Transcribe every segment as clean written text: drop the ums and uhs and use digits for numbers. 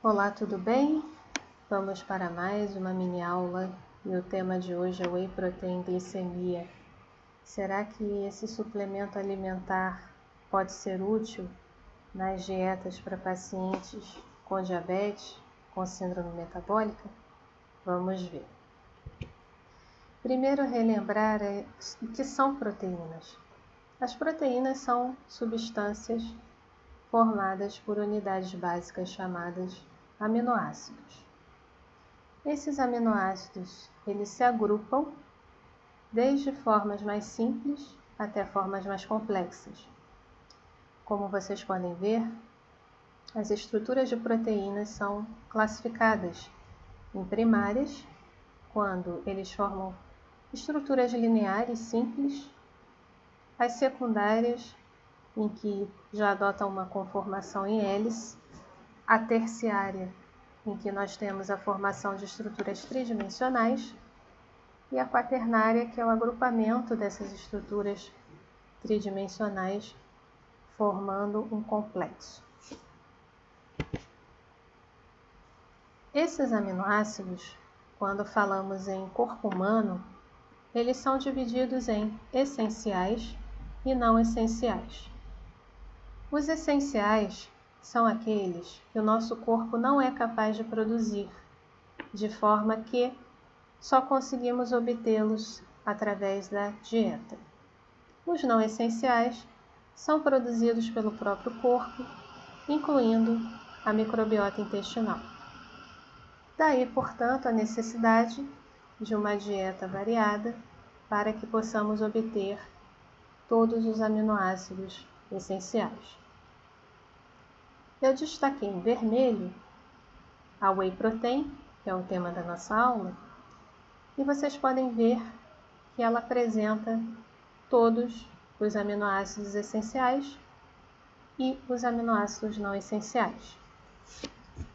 Olá, tudo bem? Vamos para mais uma mini aula e o tema de hoje é Whey Protein Glicemia. Será que esse suplemento alimentar pode ser útil nas dietas para pacientes com diabetes, com síndrome metabólica? Vamos ver. Primeiro, relembrar o que são proteínas. As proteínas são substâncias formadas por unidades básicas chamadas aminoácidos. Esses aminoácidos, eles se agrupam desde formas mais simples até formas mais complexas. Como vocês podem ver, as estruturas de proteínas são classificadas em primárias, quando eles formam estruturas lineares simples, as secundárias, em que já adotam uma conformação em hélice, a terciária, em que nós temos a formação de estruturas tridimensionais, e a quaternária, que é o agrupamento dessas estruturas tridimensionais, formando um complexo. Esses aminoácidos, quando falamos em corpo humano, eles são divididos em essenciais e não essenciais. Os essenciais são aqueles que o nosso corpo não é capaz de produzir, de forma que só conseguimos obtê-los através da dieta. Os não essenciais são produzidos pelo próprio corpo, incluindo a microbiota intestinal. Daí, portanto, a necessidade de uma dieta variada para que possamos obter todos os aminoácidos essenciais. Eu destaquei em vermelho a Whey Protein, que é o tema da nossa aula, e vocês podem ver que ela apresenta todos os aminoácidos essenciais e os aminoácidos não essenciais.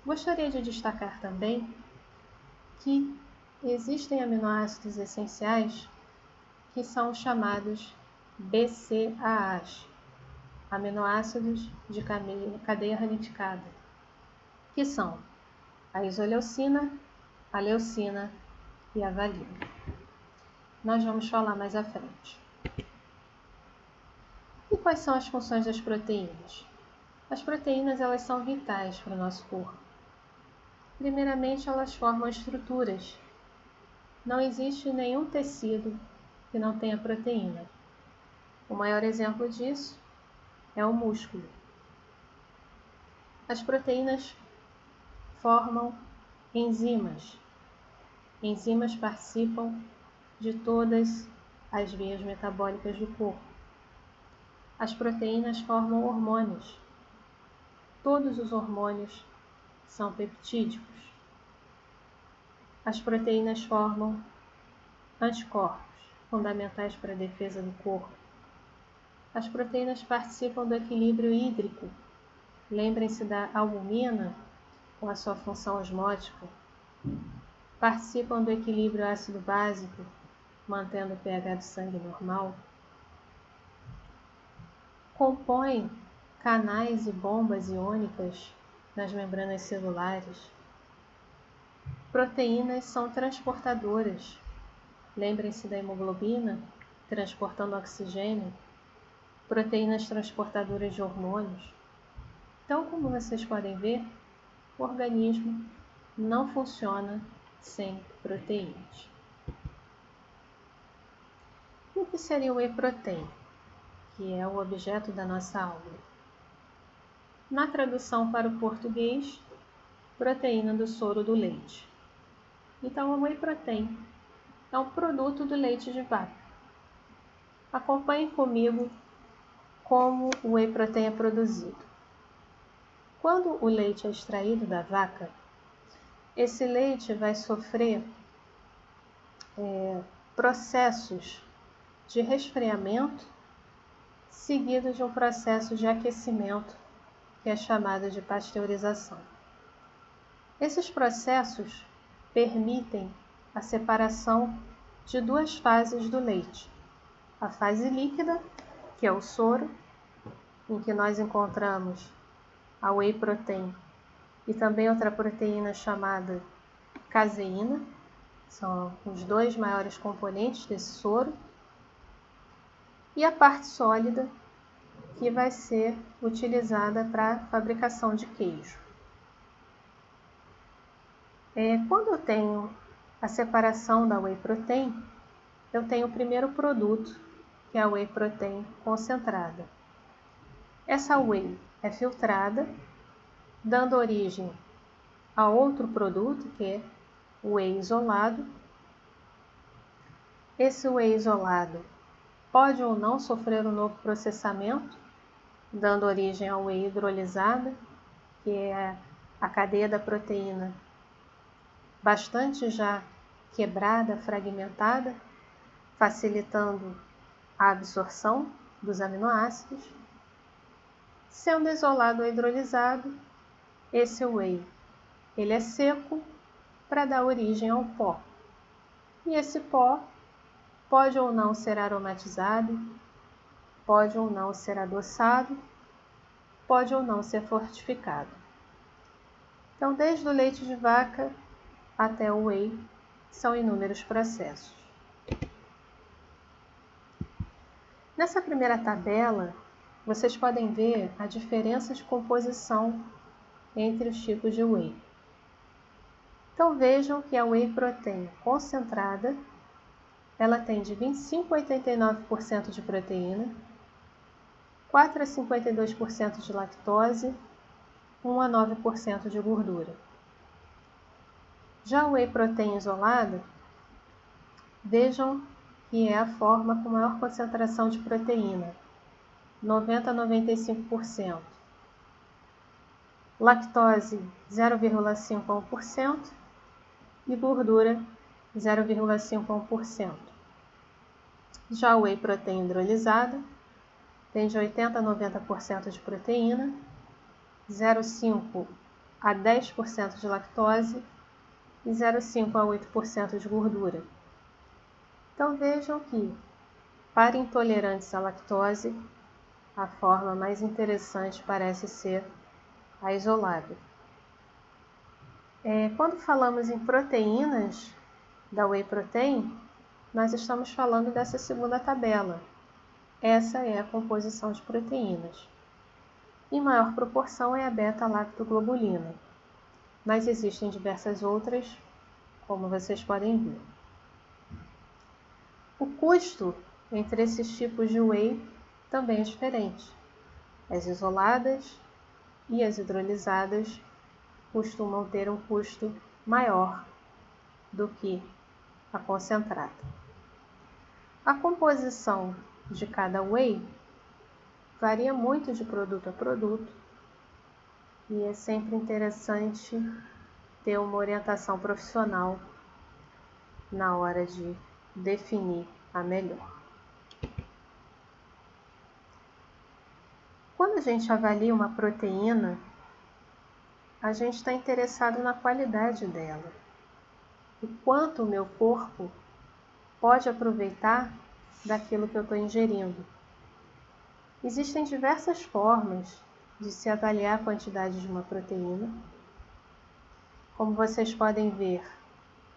Gostaria de destacar também que existem aminoácidos essenciais que são chamados BCAAs, aminoácidos de cadeia ramificada, que são a isoleucina, a leucina e a valina. Nós vamos falar mais à frente. E quais são as funções das proteínas? As proteínas, elas são vitais para o nosso corpo. Primeiramente, elas formam estruturas. Não existe nenhum tecido que não tenha proteína. O maior exemplo disso é o músculo. As proteínas formam enzimas. Enzimas participam de todas as vias metabólicas do corpo. As proteínas formam hormônios. Todos os hormônios são peptídicos. As proteínas formam anticorpos, fundamentais para a defesa do corpo. As proteínas participam do equilíbrio hídrico. Lembrem-se da albumina, com a sua função osmótica. Participam do equilíbrio ácido-básico, mantendo o pH do sangue normal. Compõem canais e bombas iônicas nas membranas celulares. Proteínas são transportadoras. Lembrem-se da hemoglobina, transportando oxigênio. Proteínas transportadoras de hormônios. Então, como vocês podem ver, o organismo não funciona sem proteínas. E o que seria o Whey Protein, que é o objeto da nossa aula? Na tradução para o português, proteína do soro do leite. Então, o Whey Protein é um produto do leite de vaca. Acompanhem comigo como o Whey Protein é produzido. Quando o leite é extraído da vaca, esse leite vai sofrer processos de resfriamento, seguido de um processo de aquecimento, que é chamado de pasteurização. Esses processos permitem a separação de duas fases do leite. A fase líquida, que é o soro, em que nós encontramos a Whey Protein e também outra proteína chamada caseína. São os dois maiores componentes desse soro. E a parte sólida, que vai ser utilizada para a fabricação de queijo. Quando eu tenho a separação da whey protein, eu tenho o primeiro produto, que é a whey protein concentrada. Essa whey é filtrada, dando origem a outro produto, que é o whey isolado. Esse whey isolado pode ou não sofrer um novo processamento, dando origem ao whey hidrolisada, que é a cadeia da proteína bastante já quebrada, fragmentada, facilitando a absorção dos aminoácidos. Sendo isolado ou hidrolisado, esse whey ele é seco para dar origem ao pó. E esse pó pode ou não ser aromatizado, pode ou não ser adoçado, pode ou não ser fortificado. Então, desde o leite de vaca até o whey, são inúmeros processos. Nessa primeira tabela, vocês podem ver a diferença de composição entre os tipos de whey. Então vejam que a whey protein concentrada, ela tem de 25 a 89% de proteína, 4 a 52% de lactose, 1 a 9% de gordura. Já a whey protein isolada, vejam que é a forma com maior concentração de proteína, 90 a 95%. Lactose 0,5 a 1% e gordura 0,5 a 1%. Já a whey protein hidrolisada tem de 80 a 90% de proteína, 0,5 a 10% de lactose e 0,5 a 8% de gordura. Então vejam que, para intolerantes à lactose, a forma mais interessante parece ser a isolada. Quando falamos em proteínas da whey protein, nós estamos falando dessa segunda tabela. Essa é a composição de proteínas. Em maior proporção é a beta-lactoglobulina, mas existem diversas outras, como vocês podem ver. O custo entre esses tipos de whey também é diferente. As isoladas e as hidrolisadas costumam ter um custo maior do que a concentrada. A composição de cada whey varia muito de produto a produto e é sempre interessante ter uma orientação profissional na hora de definir a melhor. Quando a gente avalia uma proteína, a gente está interessado na qualidade dela, o quanto o meu corpo pode aproveitar daquilo que eu estou ingerindo. Existem diversas formas de se avaliar a quantidade de uma proteína. Como vocês podem ver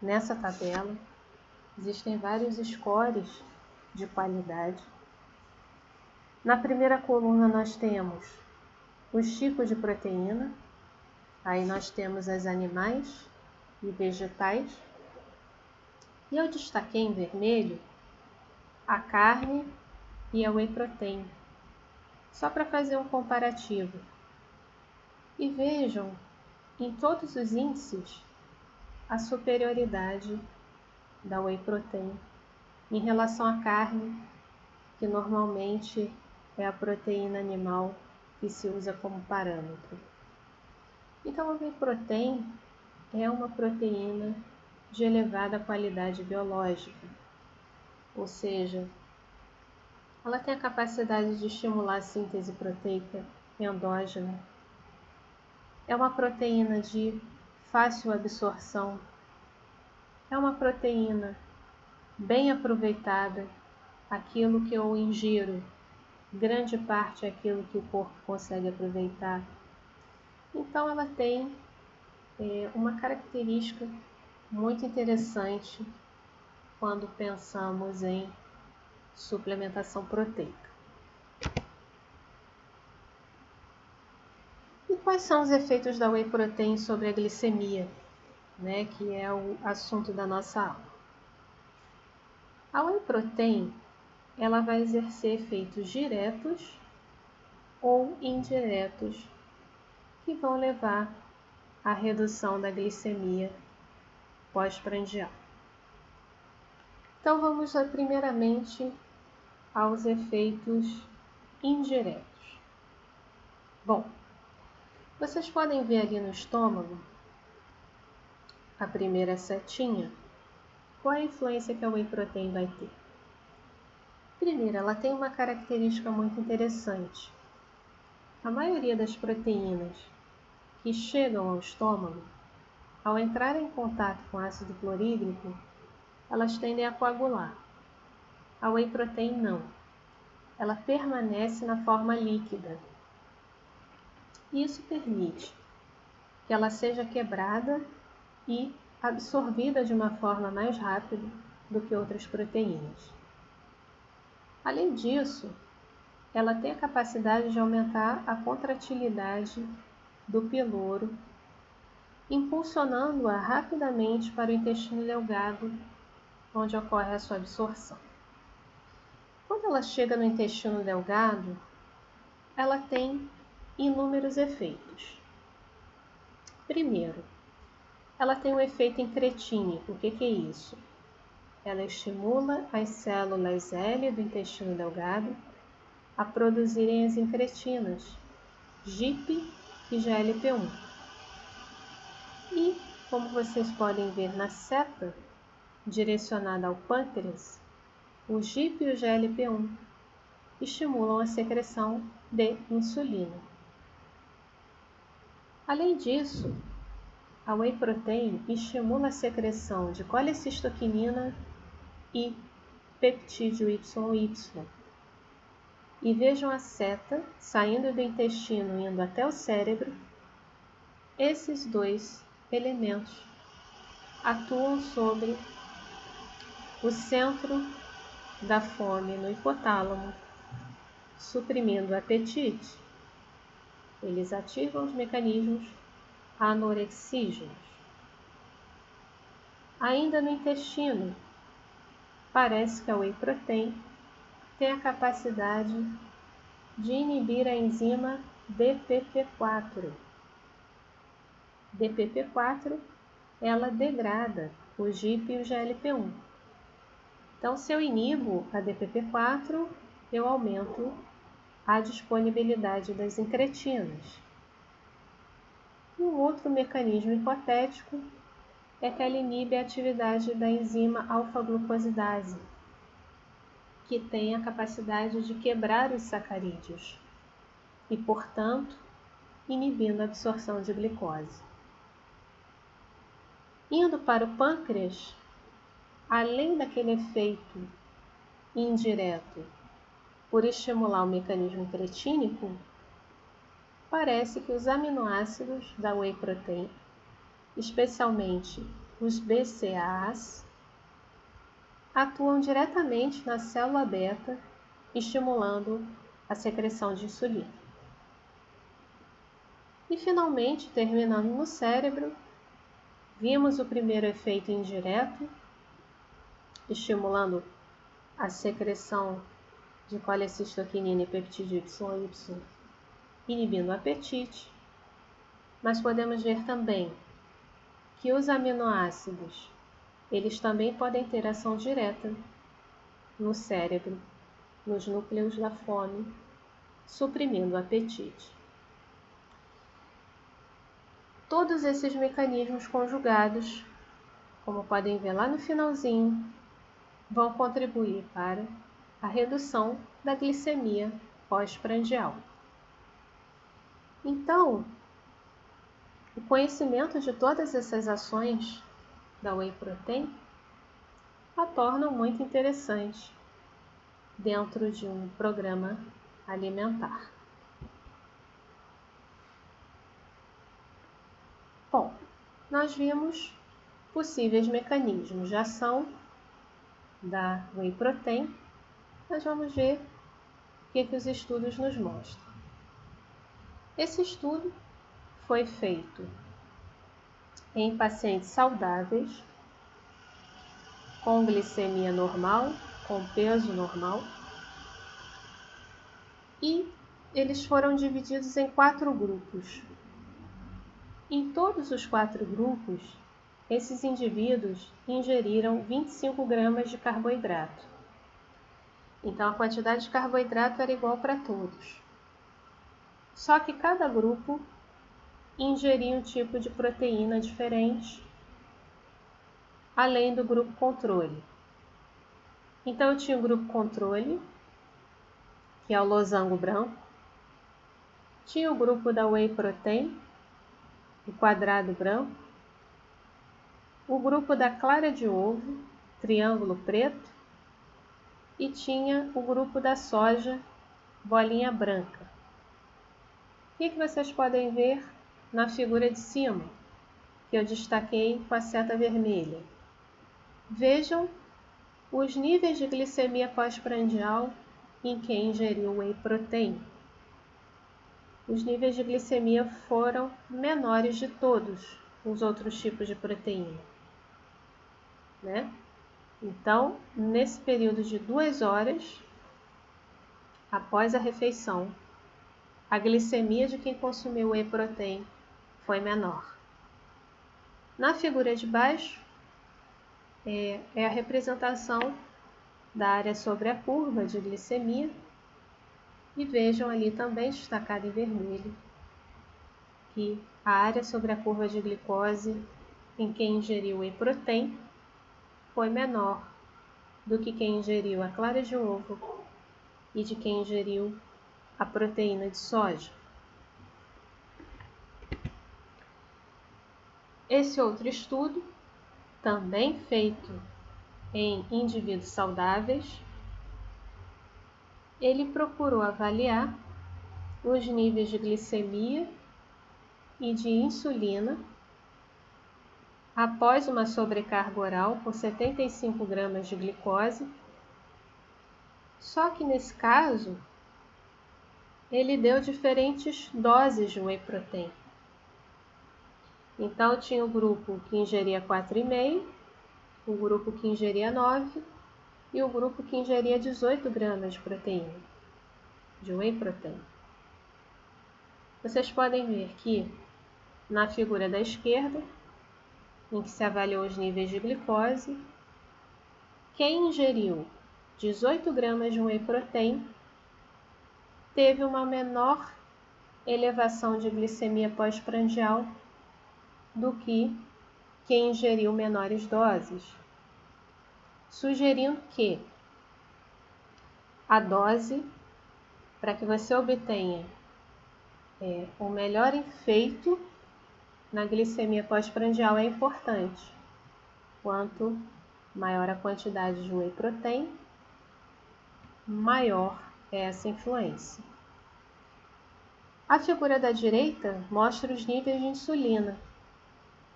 nessa tabela, existem vários scores de qualidade. Na primeira coluna nós temos os tipos de proteína, aí nós temos as animais e vegetais. E eu destaquei em vermelho a carne e a whey protein, só para fazer um comparativo. E vejam, em todos os índices, a superioridade da whey protein em relação à carne, que normalmente é a proteína animal que se usa como parâmetro. Então, a whey protein é uma proteína de elevada qualidade biológica, ou seja, ela tem a capacidade de estimular a síntese proteica endógena. É uma proteína de fácil absorção. É uma proteína bem aproveitada. Aquilo que eu ingiro, grande parte é aquilo que o corpo consegue aproveitar. Então ela tem uma característica muito interessante quando pensamos em suplementação proteica. E quais são os efeitos da Whey Protein sobre a glicemia, né, que é o assunto da nossa aula? A Whey Protein, ela vai exercer efeitos diretos ou indiretos que vão levar à redução da glicemia pós-prandial. Então vamos primeiramente aos efeitos indiretos. Bom, vocês podem ver ali no estômago a primeira setinha. Qual é a influência que a Whey Protein vai ter? Primeiro, ela tem uma característica muito interessante. A maioria das proteínas que chegam ao estômago, ao entrar em contato com ácido clorídrico, elas tendem a coagular. A Whey Protein não. Ela permanece na forma líquida. Isso permite que ela seja quebrada e absorvida de uma forma mais rápida do que outras proteínas. Além disso, ela tem a capacidade de aumentar a contratilidade do piloro, impulsionando-a rapidamente para o intestino delgado, onde ocorre a sua absorção. Quando ela chega no intestino delgado, ela tem inúmeros efeitos. Primeiro, ela tem um efeito incretínico. O que é isso? Ela estimula as células L do intestino delgado a produzirem as incretinas, GIP e GLP-1. E, como vocês podem ver na seta direcionada ao pâncreas, o GIP e o GLP-1 estimulam a secreção de insulina. Além disso, a Whey Protein estimula a secreção de colecistoquinina e peptídeo YY. E vejam a seta saindo do intestino e indo até o cérebro. Esses dois elementos atuam sobre o centro da fome no hipotálamo, suprimindo o apetite. Eles ativam os mecanismos anorexígenos. Ainda no intestino, parece que a Whey Protein tem a capacidade de inibir a enzima DPP-4. DPP-4, ela degrada o GIP e o GLP-1. Então, se eu inibo a DPP-4, eu aumento a disponibilidade das incretinas. E um outro mecanismo hipotético é que ela inibe a atividade da enzima alfa-glucosidase, que tem a capacidade de quebrar os sacarídeos e, portanto, inibindo a absorção de glicose. Indo para o pâncreas, além daquele efeito indireto por estimular o mecanismo incretínico, parece que os aminoácidos da Whey Protein, especialmente os BCAAs, atuam diretamente na célula beta, estimulando a secreção de insulina. E finalmente, terminando no cérebro, vimos o primeiro efeito indireto, estimulando a secreção de colecistoquinina e peptídeo YY, inibindo o apetite. Mas podemos ver também que os aminoácidos, eles também podem ter ação direta no cérebro, nos núcleos da fome, suprimindo o apetite. Todos esses mecanismos conjugados, como podem ver lá no finalzinho, vão contribuir para a redução da glicemia pós-prandial. Então, o conhecimento de todas essas ações da Whey Protein a tornam muito interessante dentro de um programa alimentar. Bom, nós vimos possíveis mecanismos de ação da whey protein. Nós vamos ver o que os estudos nos mostram. Esse estudo foi feito em pacientes saudáveis, com glicemia normal, com peso normal, e eles foram divididos em 4 grupos. Em todos os 4 grupos, esses indivíduos ingeriram 25 gramas de carboidrato. Então, a quantidade de carboidrato era igual para todos. Só que cada grupo ingeria um tipo de proteína diferente, além do grupo controle. Então, eu tinha o grupo controle, que é o losango branco. Tinha o grupo da whey protein, o quadrado branco. O grupo da clara de ovo, triângulo preto. E tinha o grupo da soja, bolinha branca. O que vocês podem ver na figura de cima, que eu destaquei com a seta vermelha? Vejam os níveis de glicemia pós-prandial em quem ingeriu whey protein. Os níveis de glicemia foram menores de todos os outros tipos de proteína, né? Então, nesse período de 2 horas, após a refeição, a glicemia de quem consumiu whey protein foi menor. Na figura de baixo, é a representação da área sobre a curva de glicemia. E vejam ali também destacado em vermelho que a área sobre a curva de glicose em quem ingeriu whey protein foi menor do que quem ingeriu a clara de ovo e de quem ingeriu a proteína de soja. Esse outro estudo, também feito em indivíduos saudáveis, ele procurou avaliar os níveis de glicemia e de insulina após uma sobrecarga oral com 75 gramas de glicose. Só que nesse caso, ele deu diferentes doses de whey protein. Então, tinha o grupo que ingeria 4,5, o grupo que ingeria 9 e o grupo que ingeria 18 gramas de proteína, de whey protein. Vocês podem ver que, na figura da esquerda, em que se avaliou os níveis de glicose, quem ingeriu 18 gramas de whey protein teve uma menor elevação de glicemia pós-prandial do que quem ingeriu menores doses, sugerindo que a dose, para que você obtenha o melhor efeito na glicemia pós-prandial, é importante. Quanto maior a quantidade de whey protein, maior é essa influência. A figura da direita mostra os níveis de insulina.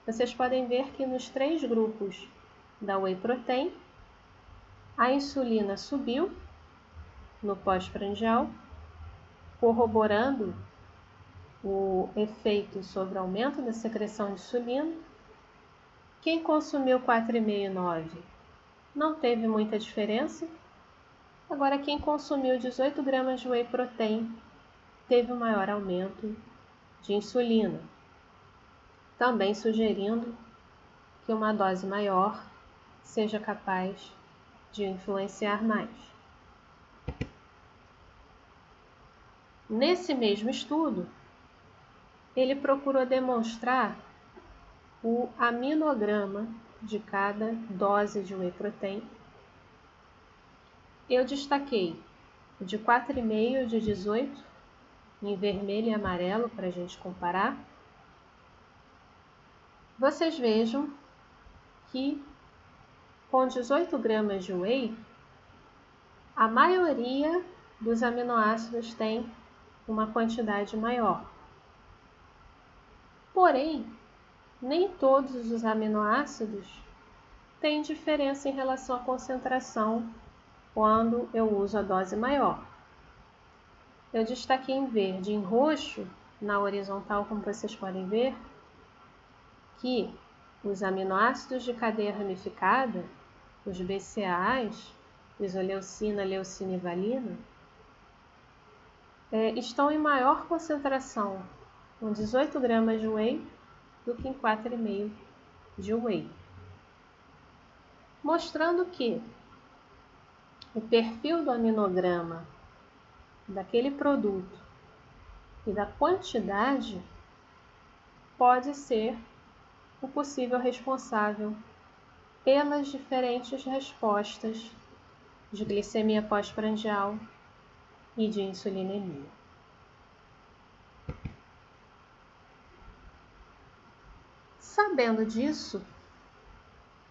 Vocês podem ver que nos 3 grupos da whey protein, a insulina subiu no pós-prandial, corroborando o efeito sobre o aumento da secreção de insulina. Quem consumiu 4,5 e 9 não teve muita diferença. Agora, quem consumiu 18 gramas de whey protein teve um maior aumento de insulina, também sugerindo que uma dose maior seja capaz de influenciar mais. Nesse mesmo estudo, ele procurou demonstrar o aminograma de cada dose de whey protein. Eu destaquei o de 4,5 e o de 18, em vermelho e amarelo, para a gente comparar. Vocês vejam que com 18 gramas de whey, a maioria dos aminoácidos tem uma quantidade maior. Porém, nem todos os aminoácidos têm diferença em relação à concentração quando eu uso a dose maior. Eu destaquei em verde e em roxo, na horizontal, como vocês podem ver, que os aminoácidos de cadeia ramificada, os BCAAs, isoleucina, leucina e valina, estão em maior concentração com 18 gramas de whey do que em 4,5 de whey, mostrando que o perfil do aminograma daquele produto e da quantidade pode ser o possível responsável pelas diferentes respostas de glicemia pós-prandial e de insulinemia. Sabendo disso,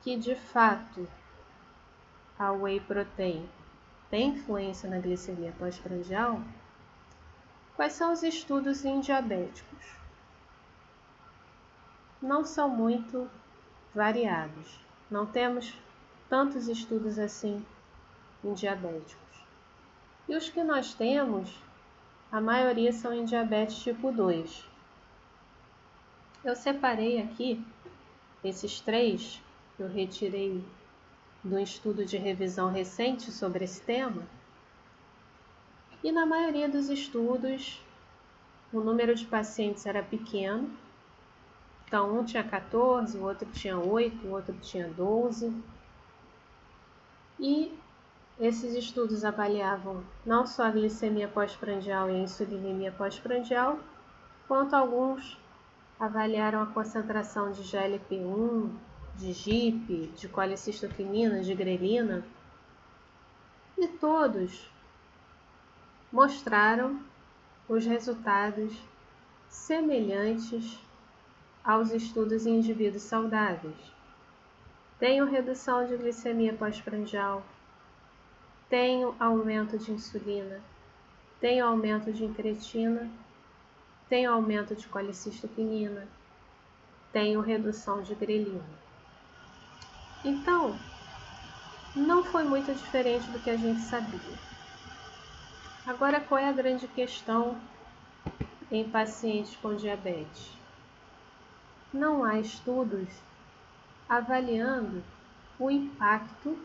que de fato a whey protein tem influência na glicemia pós-prandial, quais são os estudos em diabéticos? Não são muito variados. Não temos tantos estudos assim em diabéticos. E os que nós temos, a maioria são em diabetes tipo 2. Eu separei aqui esses 3 que eu retirei do estudo de revisão recente sobre esse tema. E na maioria dos estudos, o número de pacientes era pequeno. Então, um tinha 14, o outro tinha 8, o outro tinha 12. E esses estudos avaliavam não só a glicemia pós-prandial e a insulinemia pós-prandial, quanto alguns avaliaram a concentração de GLP-1, de GIP, de colicistoquinina, de grelina, e todos mostraram os resultados semelhantes aos estudos em indivíduos saudáveis. Tenho redução de glicemia pós-prandial, tenho aumento de insulina, tenho aumento de incretina, tenho aumento de colicistoquinina, tenho redução de grelina. Então, não foi muito diferente do que a gente sabia. Agora, qual é a grande questão em pacientes com diabetes? Não há estudos avaliando o impacto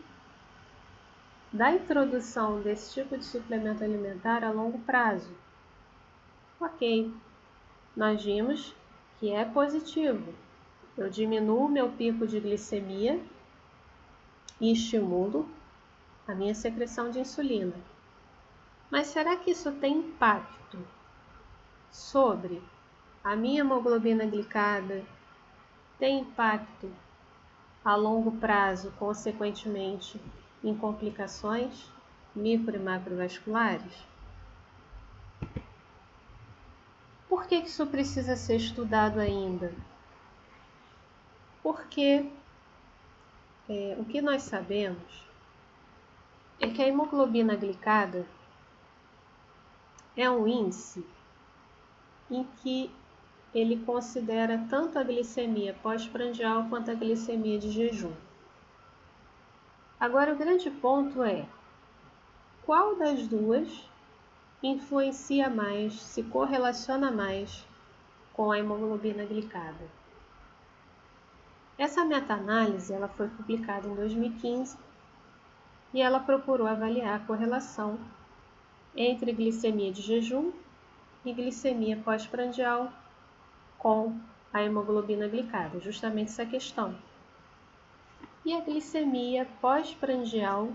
da introdução desse tipo de suplemento alimentar a longo prazo. Ok, nós vimos que é positivo. Eu diminuo meu pico de glicemia e estimulo a minha secreção de insulina. Mas será que isso tem impacto sobre a minha hemoglobina glicada? Tem impacto a longo prazo, consequentemente, em complicações micro e macrovasculares? Por que isso precisa ser estudado ainda? Porque o que nós sabemos é que a hemoglobina glicada é um índice em que ele considera tanto a glicemia pós-prandial quanto a glicemia de jejum. Agora, o grande ponto é qual das duas influencia mais, se correlaciona mais com a hemoglobina glicada. Essa meta-análise ela foi publicada em 2015 e ela procurou avaliar a correlação entre glicemia de jejum e glicemia pós-prandial com a hemoglobina glicada, justamente essa questão. E a glicemia pós-prandial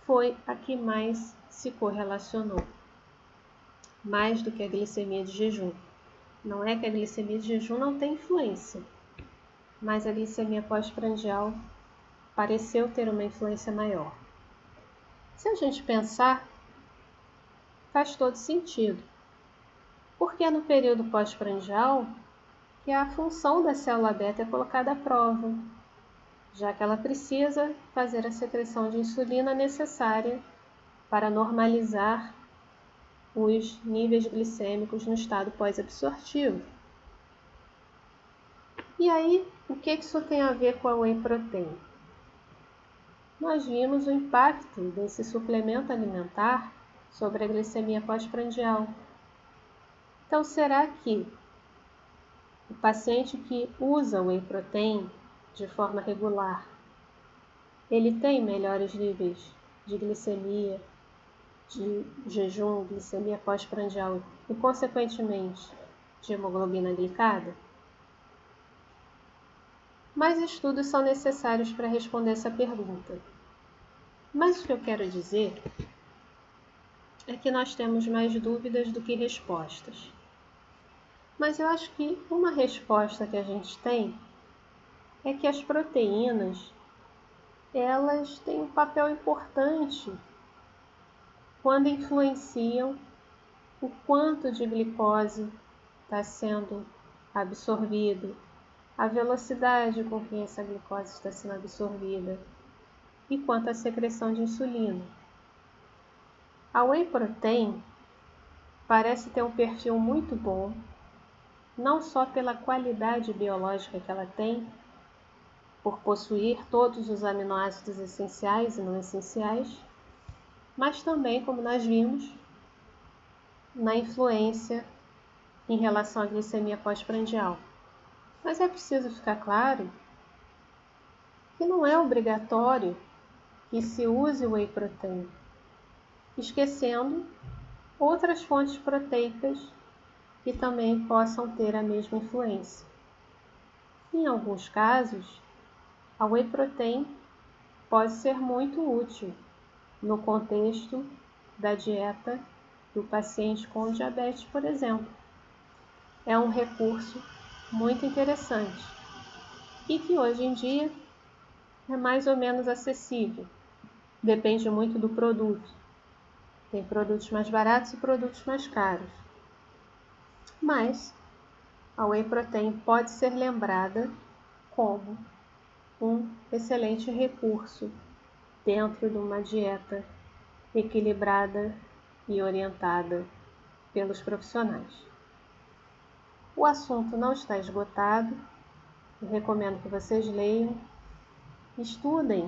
foi a que mais se correlacionou, mais do que a glicemia de jejum. Não é que a glicemia de jejum não tem influência, mas a glicemia pós-prandial pareceu ter uma influência maior. Se a gente pensar, faz todo sentido, porque é no período pós-prandial que a função da célula beta é colocada à prova, já que ela precisa fazer a secreção de insulina necessária para normalizar os níveis glicêmicos no estado pós-absortivo. E aí, o que isso tem a ver com a Whey Protein? Nós vimos o impacto desse suplemento alimentar sobre a glicemia pós-prandial. Então, será que o paciente que usa o Whey Protein de forma regular, ele tem melhores níveis de glicemia, de jejum, glicemia pós-prandial e, consequentemente, de hemoglobina glicada? Mais estudos são necessários para responder essa pergunta. Mas o que eu quero dizer é que nós temos mais dúvidas do que respostas. Mas eu acho que uma resposta que a gente tem é que as proteínas, elas têm um papel importante quando influenciam o quanto de glicose está sendo absorvido, a velocidade com que essa glicose está sendo absorvida e quanto à secreção de insulina. A Whey Protein parece ter um perfil muito bom, não só pela qualidade biológica que ela tem, por possuir todos os aminoácidos essenciais e não essenciais, mas também, como nós vimos, na influência em relação à glicemia pós-prandial. Mas é preciso ficar claro que não é obrigatório que se use o Whey Protein, esquecendo outras fontes proteicas que também possam ter a mesma influência. Em alguns casos, a Whey Protein pode ser muito útil no contexto da dieta do paciente com diabetes, por exemplo. É um recurso muito interessante e que hoje em dia é mais ou menos acessível. Depende muito do produto. Tem produtos mais baratos e produtos mais caros. Mas a Whey Protein pode ser lembrada como um excelente recurso dentro de uma dieta equilibrada e orientada pelos profissionais. O assunto não está esgotado, eu recomendo que vocês leiam, estudem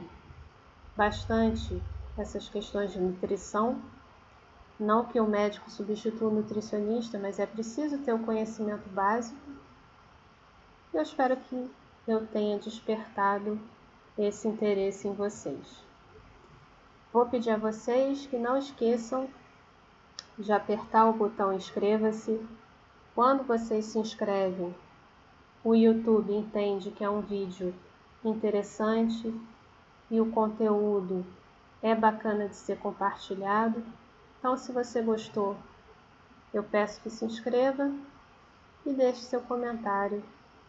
bastante essas questões de nutrição, não que o médico substitua o nutricionista, mas é preciso ter o conhecimento básico. Eu espero que eu tenha despertado esse interesse em vocês. Vou pedir a vocês que não esqueçam de apertar o botão inscreva-se. Quando vocês se inscrevem, o YouTube entende que é um vídeo interessante e o conteúdo é bacana de ser compartilhado. Então, se você gostou, eu peço que se inscreva e deixe seu comentário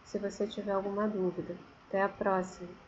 se você tiver alguma dúvida. Até a próxima!